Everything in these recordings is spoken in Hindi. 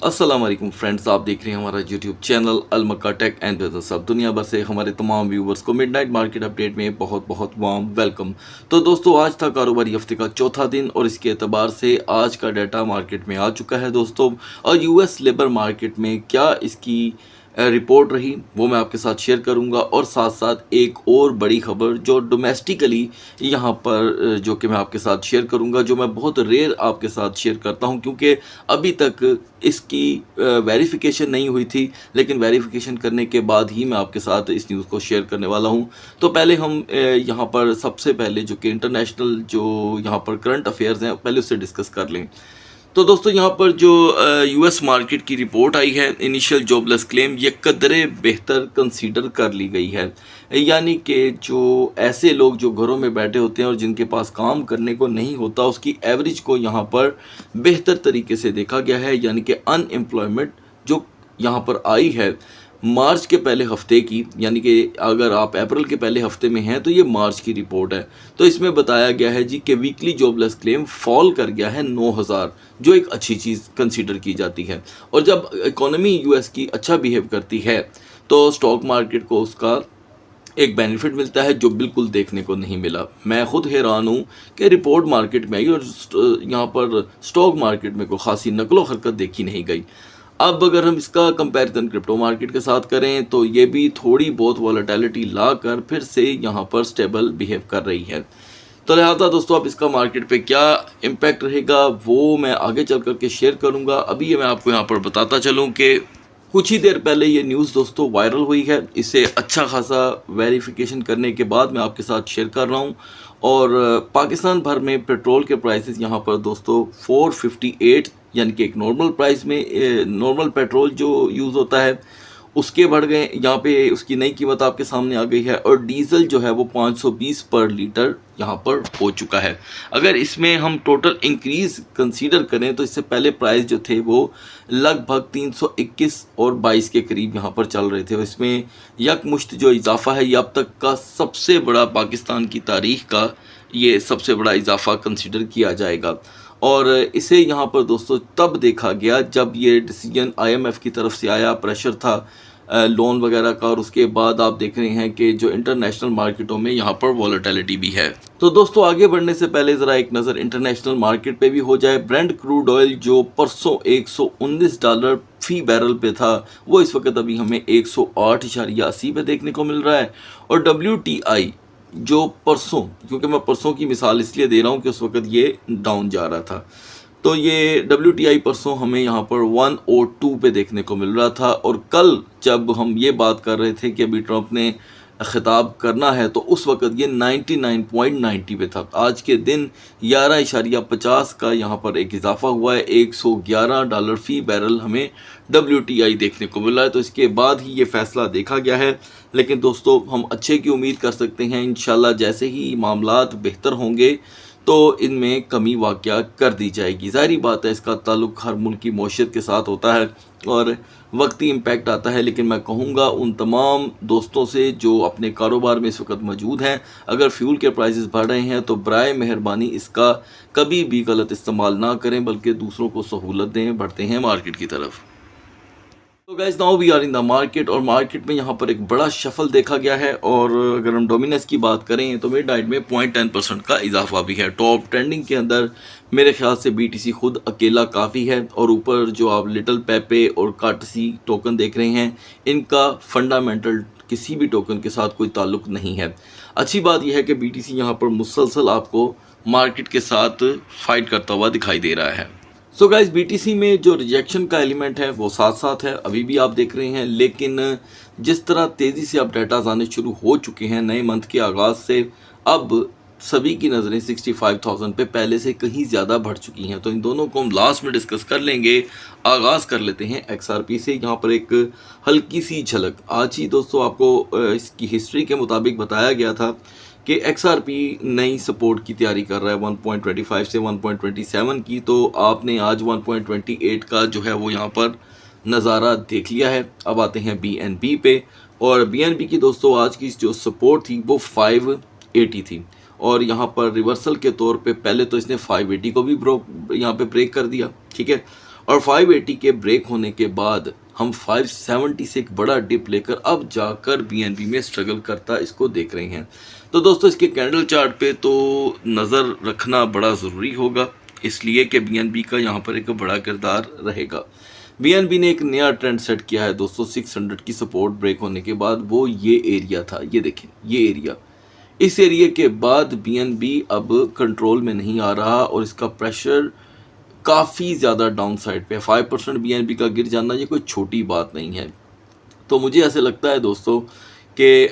अस्सलाम वालेकुम फ्रेंड्स, आप देख रहे हैं हमारा YouTube channel Almakka tech and business. अब दुनिया भर से हमारे तमाम व्यूवर्स को मिडनाइट मार्केट अपडेट में बहुत बहुत वार्म वेलकम। तो दोस्तों, आज था कारोबारी हफ्ते का चौथा दिन और इसके एतबार से आज का डाटा मार्केट में आ चुका है दोस्तों। और यूएस लेबर मार्केट में क्या इसकी रिपोर्ट रही वो मैं आपके साथ शेयर करूंगा, और साथ साथ एक और बड़ी खबर जो डोमेस्टिकली यहाँ पर जो कि मैं आपके साथ शेयर करूंगा, जो मैं बहुत रेयर आपके साथ शेयर करता हूं क्योंकि अभी तक इसकी वेरिफिकेशन नहीं हुई थी, लेकिन वेरिफिकेशन करने के बाद ही मैं आपके साथ इस न्यूज़ को शेयर करने वाला हूं। तो पहले हम यहाँ पर सबसे पहले जो कि इंटरनेशनल जो यहाँ पर करंट अफेयर्स हैं पहले उससे डिस्कस कर लें। तो दोस्तों, यहाँ पर जो यूएस मार्केट की रिपोर्ट आई है, इनिशियल जॉबलेस क्लेम, ये कदरे बेहतर कंसीडर कर ली गई है। यानी कि जो ऐसे लोग जो घरों में बैठे होते हैं और जिनके पास काम करने को नहीं होता, उसकी एवरेज को यहाँ पर बेहतर तरीके से देखा गया है। यानी कि अनएम्प्लॉयमेंट जो यहाँ पर आई है मार्च के पहले हफ्ते की, यानी कि अगर आप अप्रैल के पहले हफ्ते में हैं तो ये मार्च की रिपोर्ट है। तो इसमें बताया गया है जी कि वीकली जॉबलेस क्लेम फॉल कर गया है 9,000, जो एक अच्छी चीज़ कंसीडर की जाती है। और जब इकोनॉमी यूएस की अच्छा बिहेव करती है तो स्टॉक मार्केट को उसका एक बेनिफिट मिलता है जो बिल्कुल देखने को नहीं मिला। मैं खुद हैरान हूँ कि रिपोर्ट मार्केट में आई और यहाँ पर स्टॉक मार्केट में कोई खासी नकलो हरकत देखी नहीं गई। अब अगर हम इसका कंपैरिजन क्रिप्टो मार्केट के साथ करें तो ये भी थोड़ी बहुत वॉलेटिलिटी ला कर फिर से यहाँ पर स्टेबल बिहेव कर रही है। तो लिहाजा दोस्तों, अब इसका मार्केट पे क्या इम्पैक्ट रहेगा वो मैं आगे चल कर के शेयर करूँगा। अभी ये मैं आपको यहाँ पर बताता चलूँ कि कुछ ही देर पहले ये न्यूज़ दोस्तों वायरल हुई है। इसे अच्छा खासा वेरिफिकेशन करने के बाद मैं आपके साथ शेयर कर रहा हूँ। और पाकिस्तान भर में पेट्रोल के प्राइसेस यहाँ पर दोस्तों 458, यानी कि एक नॉर्मल प्राइस में नॉर्मल पेट्रोल जो यूज़ होता है उसके बढ़ गए। यहाँ पे उसकी नई कीमत आपके सामने आ गई है। और डीजल जो है वो 520 पर लीटर यहाँ पर हो चुका है। अगर इसमें हम टोटल इंक्रीज़ कंसीडर करें तो इससे पहले प्राइस जो थे वो लगभग 321 और 22 के करीब यहाँ पर चल रहे थे। इसमें यकमुश्त जो इजाफा है ये अब तक का सबसे बड़ा, पाकिस्तान की तारीख का ये सबसे बड़ा इजाफा कंसीडर किया जाएगा। और इसे यहाँ पर दोस्तों तब देखा गया जब ये डिसीजन आईएमएफ की तरफ से आया, प्रेशर था लोन वगैरह का, और उसके बाद आप देख रहे हैं कि जो इंटरनेशनल मार्केटों में यहाँ पर वॉलेटिलिटी भी है। तो दोस्तों, आगे बढ़ने से पहले ज़रा एक नज़र इंटरनेशनल मार्केट पे भी हो जाए। ब्रेंट क्रूड ऑयल जो परसों $119 फी बैरल पे था, वो इस वक्त अभी हमें 108.80 पे देखने को मिल रहा है। और WTI जो परसों, क्योंकि मैं परसों की मिसाल इसलिए दे रहा हूँ कि उस वक्त ये डाउन जा रहा था, तो ये WTI परसों हमें यहाँ पर 102 पे देखने को मिल रहा था। और कल जब हम ये बात कर रहे थे कि अभी ट्रंप ने खिताब करना है तो उस वक्त ये 99.90 पे था। आज के दिन 11.50 का यहाँ पर एक इजाफा हुआ है। $111 फी बैरल हमें WTI देखने को मिला है। तो इसके बाद ही ये फैसला देखा गया है। लेकिन दोस्तों, हम अच्छे की उम्मीद कर सकते हैं। इंशाल्लाह जैसे ही मामलात बेहतर होंगे तो इनमें कमी वाक़या कर दी जाएगी। ज़ाहिरी बात है, इसका ताल्लुक़ हर मुल्क की मौशियत के साथ होता है और वक्ती इम्पैक्ट आता है। लेकिन मैं कहूँगा उन तमाम दोस्तों से जो अपने कारोबार में इस वक्त मौजूद हैं, अगर फ्यूल के प्राइसेस बढ़ रहे हैं तो बराए मेहरबानी इसका कभी भी गलत इस्तेमाल ना करें, बल्कि दूसरों को सहूलत दें। बढ़ते हैं मार्केट की तरफ। तो guys, now we are in the market, और मार्केट में यहाँ पर एक बड़ा शफल देखा गया है। और अगर हम डोमिनेंस की बात करें तो मिडनाइट में 0.10% का इजाफा भी है। टॉप ट्रेंडिंग के अंदर मेरे ख्याल से BTC खुद अकेला काफ़ी है। और ऊपर जो आप लिटिल पेपे और कार्टसी टोकन देख रहे हैं, इनका फंडामेंटल किसी भी टोकन के साथ कोई ताल्लुक नहीं है। अच्छी बात यह है कि BTC यहाँ पर मुसलसल आपको मार्केट के साथ फाइट करता हुआ दिखाई दे रहा है। सो गाइस, BTC में जो रिजेक्शन का एलिमेंट है वो साथ साथ है, अभी भी आप देख रहे हैं। लेकिन जिस तरह तेज़ी से अब डाटाज आने शुरू हो चुके हैं नए मंथ के आगाज़ से, अब सभी की नज़रें 65,000 पे पहले से कहीं ज़्यादा बढ़ चुकी हैं। तो इन दोनों को हम लास्ट में डिस्कस कर लेंगे। आगाज़ कर लेते हैं XRP से। यहाँ पर एक हल्की सी झलक आज ही दोस्तों आपको इसकी हिस्ट्री के मुताबिक बताया गया था कि XRP नई सपोर्ट की तैयारी कर रहा है 1.25 से 1.27 की। तो आपने आज 1.28 का जो है वो यहाँ पर नज़ारा देख लिया है। अब आते हैं BNB पे, और BNB की दोस्तों आज की जो सपोर्ट थी वो 580 थी। और यहाँ पर रिवर्सल के तौर पे पहले तो इसने 580 को भी यहाँ पे ब्रेक कर दिया, ठीक है। और 580 के ब्रेक होने के बाद हम 570 से एक बड़ा डिप लेकर अब जाकर बीएनबी में स्ट्रगल करता इसको देख रहे हैं। तो दोस्तों इसके कैंडल चार्ट पे तो नज़र रखना बड़ा ज़रूरी होगा, इसलिए कि बीएनबी का यहाँ पर एक बड़ा किरदार रहेगा। बीएनबी ने एक नया ट्रेंड सेट किया है दोस्तों 600 की सपोर्ट ब्रेक होने के बाद। वो ये एरिया था, ये देखें ये एरिया, इस एरिया के बाद बीएनबी अब कंट्रोल में नहीं आ रहा और इसका प्रेशर काफ़ी ज़्यादा डाउन साइड पे है। 5% बीएनबी का गिर जाना ये कोई छोटी बात नहीं है। तो मुझे ऐसे लगता है दोस्तों कि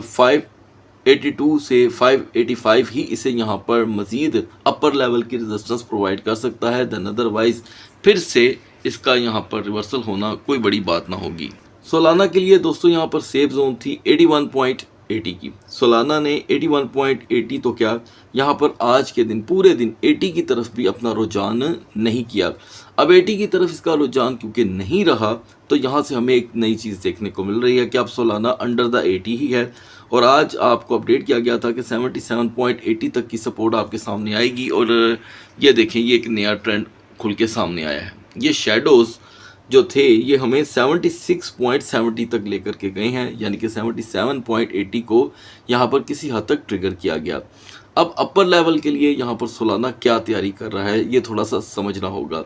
582 से 585 ही इसे यहाँ पर मज़ीद अपर लेवल की रेजिस्टेंस प्रोवाइड कर सकता है। देन अदरवाइज़ फिर से इसका यहाँ पर रिवर्सल होना कोई बड़ी बात ना होगी। सोलाना के लिए दोस्तों यहाँ पर सेफ जोन थी 81.80 की। सोलाना ने 81.80 तो क्या यहाँ पर आज के दिन पूरे दिन 80 की तरफ भी अपना रुझान नहीं किया। अब 80 की तरफ इसका रुझान क्योंकि नहीं रहा तो यहाँ से हमें एक नई चीज़ देखने को मिल रही है कि अब सोलाना अंडर द 80 ही है। और आज आपको अपडेट किया गया था कि 77.80 तक की सपोर्ट आपके सामने आएगी। और ये देखें ये एक नया ट्रेंड खुल के सामने आया है। ये शेडोज़ जो थे ये हमें 76.70 तक लेकर के गए हैं, यानी कि 77.80 को यहाँ पर किसी हद तक ट्रिगर किया गया। अब अपर लेवल के लिए यहाँ पर सोलाना क्या तैयारी कर रहा है ये थोड़ा सा समझना होगा।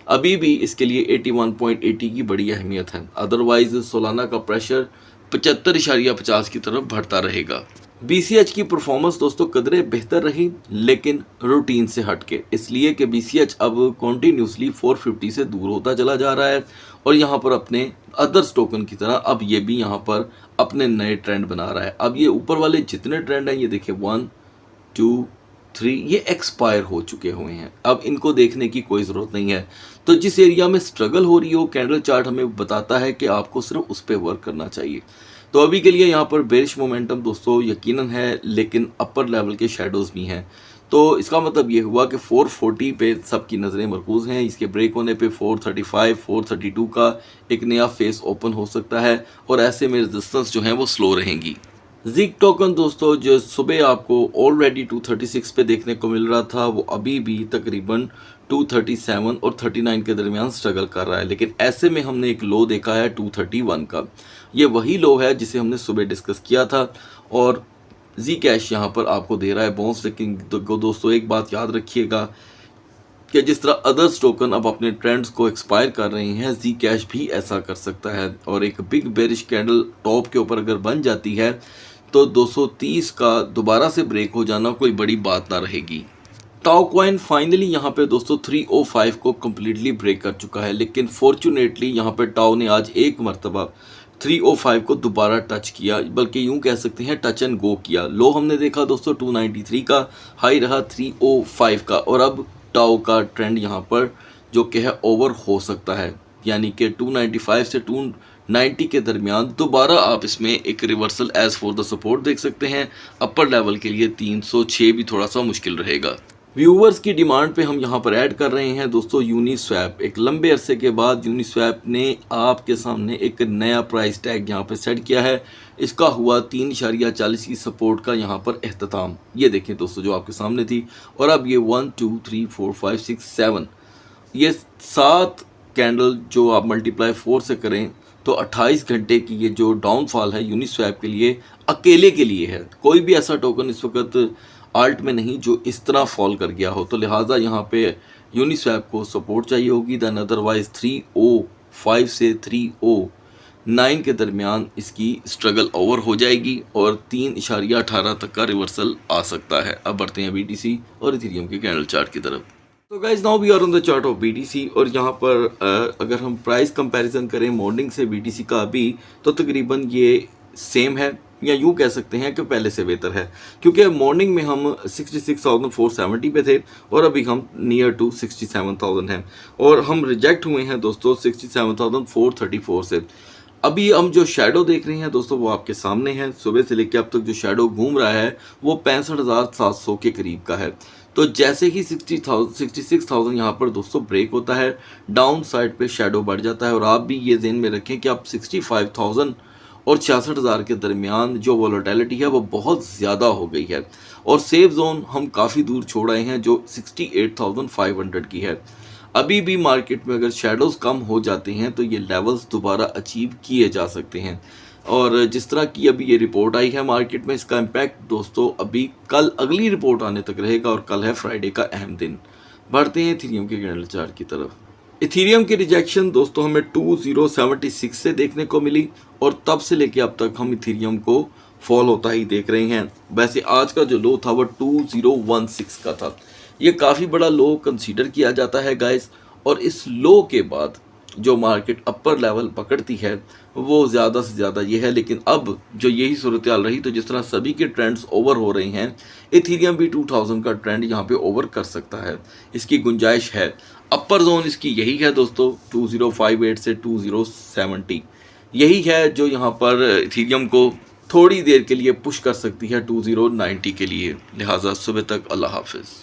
अभी भी इसके लिए 81.80 की बड़ी अहमियत है, अदरवाइज सोलाना का प्रेशर 75.50 की तरफ बढ़ता रहेगा। BCH की परफॉर्मेंस दोस्तों कदरे बेहतर रही लेकिन रूटीन से हटके, इसलिए कि BCH अब कॉन्टीन्यूसली 450 से दूर होता चला जा रहा है और यहाँ पर अपने अदर्स टोकन की तरह अब ये भी यहाँ पर अपने नए ट्रेंड बना रहा है। अब ये ऊपर वाले जितने ट्रेंड हैं ये देखिए 1 2 3 ये एक्सपायर हो चुके हुए हैं, अब इनको देखने की कोई ज़रूरत नहीं है। तो जिस एरिया में स्ट्रगल हो रही हो कैंडल चार्ट हमें बताता है कि आपको सिर्फ उस पर वर्क करना चाहिए। तो अभी के लिए यहाँ पर बेरिश मोमेंटम दोस्तों यकीनन है, लेकिन अपर लेवल के शेडोज़ भी हैं। तो इसका मतलब ये हुआ कि 440 पे सबकी नज़रें मरकूज़ हैं। इसके ब्रेक होने पे 435 432 का एक नया फेस ओपन हो सकता है और ऐसे में रेजिस्टेंस जो है वो स्लो रहेंगी। जिग टोकन दोस्तों जो सुबह आपको ऑलरेडी 236 पे देखने को मिल रहा था वो अभी भी तकरीबन 237 और 39 के दरमियान स्ट्रगल कर रहा है, लेकिन ऐसे में हमने एक लो देखा है 231 का। ये वही लो है जिसे हमने सुबह डिस्कस किया था और जी कैश यहाँ पर आपको दे रहा है बाउंस। लेकिन दोस्तों एक बात याद रखिएगा कि जिस तरह अदर्स टोकन अब अपने ट्रेंड्स को एक्सपायर कर रहे हैं जी कैश भी ऐसा कर सकता है और एक बिग बेरिश कैंडल टॉप के ऊपर अगर बन जाती है तो 230 का दोबारा से ब्रेक हो जाना कोई बड़ी बात ना रहेगी। टाओ कॉइन फाइनली यहाँ पे दोस्तों 305 को कम्प्लीटली ब्रेक कर चुका है, लेकिन फॉर्चुनेटली यहाँ पे टाओ ने आज एक मरतबा 305 को दोबारा टच किया, बल्कि यूँ कह सकते हैं टच एंड गो किया। लो हमने देखा दोस्तों 293 का, हाई रहा 305 का और अब टाओ का ट्रेंड यहाँ पर जो कि है ओवर हो सकता है, यानी कि 295 से 290 के दरमियान दोबारा आप इसमें एक reversal as for the support देख सकते हैं। अपर लेवल के लिए 306 भी थोड़ा सा मुश्किल रहेगा। व्यूवर्स की डिमांड पे हम यहाँ पर ऐड कर रहे हैं दोस्तों यूनिस्वैप। एक लंबे अरसे के बाद यूनिस्वैप ने आपके सामने एक नया प्राइस टैग यहाँ पर सेट किया है। इसका हुआ 3.40 की सपोर्ट का यहाँ पर एहतताम। ये देखें दोस्तों जो आपके सामने थी और अब ये 1 2 3 4 5 6 7 ये 7 कैंडल जो आप मल्टीप्लाई 4 से करें तो 28 घंटे की ये जो डाउनफॉल है यूनिस्वैप के लिए अकेले के लिए है। कोई भी ऐसा टोकन इस वक्त आल्ट में नहीं जो इस तरह फॉल कर गया हो, तो लिहाजा यहाँ पे यूनिस्वैप को सपोर्ट चाहिए होगी। दैन अदरवाइज 305 से 309 के दरमियान इसकी स्ट्रगल ओवर हो जाएगी और 3.18 तक का रिवर्सल आ सकता है। अब बढ़ते हैं BTC और इथेरियम के कैंडल चार्ट की तरफ। तो guys now we are on the chart of BTC और यहाँ पर अगर हम प्राइस कंपैरिजन करें मॉर्निंग से BTC का अभी, तो तकरीबन ये सेम है या यूँ कह सकते हैं कि पहले से बेहतर है, क्योंकि मॉर्निंग में हम 66,470 पे थे और अभी हम नियर टू 67,000 हैं और हम रिजेक्ट हुए हैं दोस्तों 67,434 से। अभी हम जो शेडो देख रहे हैं दोस्तों वो आपके सामने है। सुबह से लेकर अब तक जो शेडो घूम रहा है वो 65,700 के करीब का है। तो जैसे ही 66,000 यहाँ पर दोस्तों ब्रेक होता है डाउन साइड पे शेडो बढ़ जाता है। और आप भी ये ध्यान में रखें कि आप 65,000 और 66,000 के दरमियान जो वोलेटिलिटी है वो बहुत ज़्यादा हो गई है और सेफ जोन हम काफ़ी दूर छोड़ आए हैं जो 68,500 की है। अभी भी मार्केट में अगर शेडोज़ कम हो जाते हैं तो ये लेवल्स दोबारा अचीव किए जा सकते हैं। और जिस तरह की अभी ये रिपोर्ट आई है मार्केट में, इसका इम्पैक्ट दोस्तों अभी कल अगली रिपोर्ट आने तक रहेगा और कल है फ्राइडे का अहम दिन। बढ़ते हैं इथेरियम के कैंडल चार्ट की तरफ। इथेरियम की रिजेक्शन दोस्तों हमें 2076 से देखने को मिली और तब से लेके अब तक हम इथेरियम को फॉल होता ही देख रहे हैं। वैसे आज का जो लो था वो 2016 का था। ये काफ़ी बड़ा लो कंसीडर किया जाता है गाइस, और इस लो के बाद जो मार्केट अपर लेवल पकड़ती है वो ज़्यादा से ज़्यादा ये है। लेकिन अब जो यही सूरत हाल रही तो जिस तरह सभी के ट्रेंड्स ओवर हो रहे हैं, इथेरियम भी 2000 का ट्रेंड यहाँ पे ओवर कर सकता है, इसकी गुंजाइश है। अपर जोन इसकी यही है दोस्तों 2058 से 2070, यही है जो यहाँ पर इथेरियम को थोड़ी देर के लिए पुश कर सकती है 2090 के लिए। लिहाजा सुबह तक अल्लाह हाफिज़।